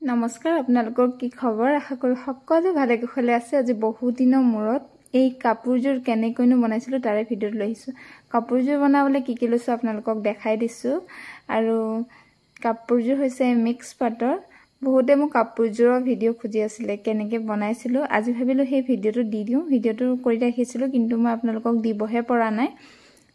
নমস্কাৰ আপোনালোকৰ কি খবৰ আশা কৰো সকলো ভালে কুশলে আছে আজি বহুত দিনৰ মূৰত এই কাপোৰজোৰ কেনেকৈনো বনাইছিলো তাৰে ভিডিঅ লৈ আহিছো কাপোৰজোৰ বনাবলৈ কি কি লৈছো আপোনালোকক দেখাই দিছো আৰু কাপোৰজোৰ হৈছে মিক্স পাটৰ বহুতে মোক কাপোৰজোৰৰ ভিডিঅ খুজি আছিল কেনেকৈ বনাইছিলো আজি ভাবিলো সেই ভিডিঅটো দি দিও ভিডিঅটো কৰি ৰাখিছিলো কিন্তু মই আপোনালোকক দিবহে পৰা নাই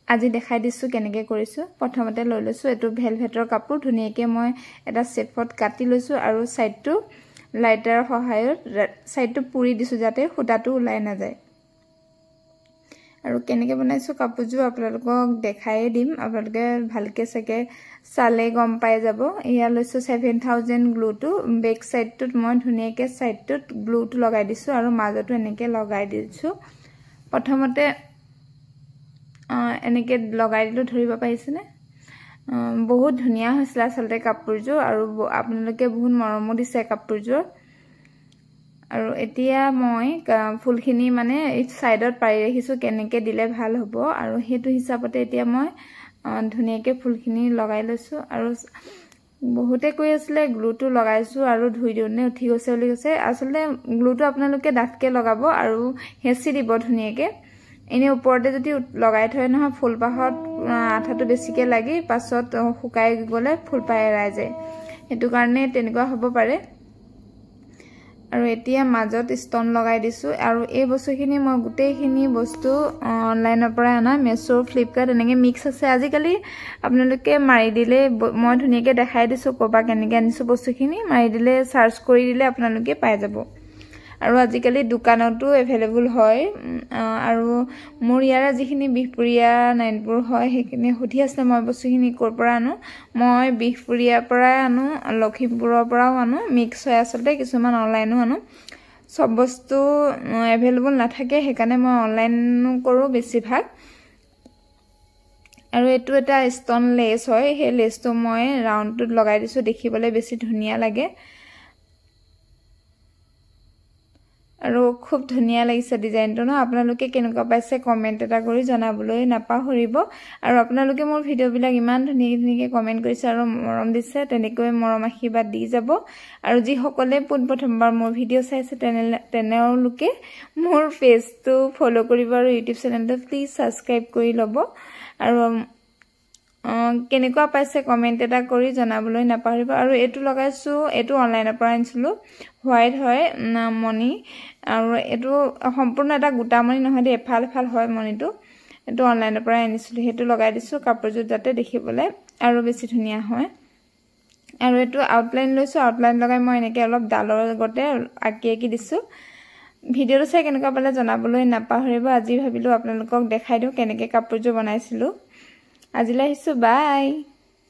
আজি দেখাই দিছো কেনেকৈ কৰিছো প্ৰথমতে লৈ লৈছো এটো ভেলভেটৰ কাপোৰ ধুনিয়াকৈ মই এটা শেপত কাটি লৈছো আৰু সাইডটো লাইটাৰ সহায়ত সাইডটো পুৰি দিছো যাতে খুটাটো ওলাই না যায় আৰু কেনেকৈ বনাইছো কাপোৰজোৰ আপোনালোকক দেখাই দিম আপোনালোকে ভালকে সকে চালে গম পাই যাব ইয়া লৈছো 7000 গ্লুটো বেক সাইডটোত মই ধুনিয়াকৈ সাইডটোত গ্লুটো লগাই দিছো আৰু মাজটো এনেকৈ লগাই দিছো প্ৰথমতে এনেকে লগাই দিলো ধৰিব পাইছেনে বহুত ধুনিয়া হৈছিল আসলতে কাপোৰজোৰ আৰু আপোনালোকে বহুত মৰমো দিছে কাপোৰজোৰ আৰু এতিয়া মই ফুলখিনি মানে এই সাইডত পাৰি ৰাখিছো কেনেকৈ দিলে ভাল হ'ব আৰু হেতু হিচাপতে এতিয়া মই ধুনিয়াকৈ ফুলখিনি লগাই লৈছো আৰু বহুতে কৈ আছিল গ্লুটো লগাইছো আৰু ধুই দিওনে উঠি গৈছে বুলি কৈছে আসলতে গ্লুটো আপোনালোকে ডাঠকে লগাব আৰু হেচি দিব ধুনিয়াকৈ এনে ওপৰতে যদি লগাই থয় নহয় ফুলপাহত আঠাটো বেছিকে লাগি পাছত শুকাই গলে ফুলপাহ এৰাই যায় হেতু কাৰণে তেনেকুৱা হ'ব পাৰে আৰু এতিয়া মাজত ষ্টন লগাই দিছো আৰু এই বস্তুখিনি মই গুটেইখিনি বস্তু অনলাইনৰ পৰা আনা মেছো ফ্লিপকাৰ্ট এনেকৈ মিক্স আছে আজিকালি আপোনালোকে মাৰি দিলে মই ধুনিয়াকৈ দেখাই দিছো কোবা কেনেকৈ আনিছো বস্তুখিনি মাৰি দিলে সাৰ্চ কৰি দিলে আপোনালোকে পাই যাব আৰু আজিকালি দোকানতো এভেইলেবল হয় আৰু মোৰ ইয়াৰ যিখিনি বিহপুৰিয়া নাইনপুৰ হয় সেইখিনি সুধি আছে মই বস্তুখিনি কৰ পৰা আনো মই বিহপুৰিয়াৰ পৰা আনো লখিমপুৰৰ পৰাও আনো মিক্স হয় আসলতে কিছুমান অনলাইনো আনো সব বস্তু এভেইলেবল নাথাকে সেইকাৰণে মই অনলাইনো কৰো বেছিভাগ আৰু এটো এটা ষ্টন লেস হয় সেই লেসটো মই ৰাউন্ডটোত লগাই দিছো দেখিবলৈ বেছি ধুনিয়া লাগে আৰু খুব ধুনিয়া লাগিছে ডিজাইনটো ন আপোনালোকে কেনেকুৱা পাইছে কমেন্ট এটা কৰি জনাবলৈ নাপাহৰিব আৰু আপোনালোকে মোৰ ভিডিঅ'বিলাক ইমান ধুনিয়াকৈ কমেন্ট কৰিছে আৰু মৰম দিছে তেনেকৈ মৰম আশীৰ্বাদ দি যাব আৰু যি সকলে প্ৰথমবাৰ মোৰ ভিডিঅ' চাইছে তেনেলোকে মোৰ পেজটো ফলো কৰিব আৰু ইউটিউব চেনেলটো প্লিজ সাবস্ক্ৰাইব কৰি ল'ব আৰু কেনেকুৱা পাইছে কমেন্ট এটা কৰি জনাবলৈ নাপাহৰিব আৰু এটো লগাইছো এটো অনলাইনৰ পৰা আনিছিলো হোৱাইট হয় মনি আৰু এটো সম্পূৰ্ণ এটা গোটা মনি নহয় দে এফাল এফাল হয় মনিটো এটো অনলাইনৰ পৰা আনিছিলো হেতু লগাই দিছো কাপোৰজোৰ যাতে দেখিবলৈ আৰু বেছি ধুনিয়া হয় আৰু এটো আউটলাইন লৈছো আউটলাইন লগাই মই এনেকৈ অলপ ডালৰ গতে আঁকি দিছো ভিডিঅ'টো চাই কেনেকুৱা পালে জনাবলৈ নাপাহৰিব আজি ভাবিলো আপোনালোকক দেখাই দিও কেনেকৈ কাপোৰজোৰ বনাইছিলো আজিলৈ আহিছো বাই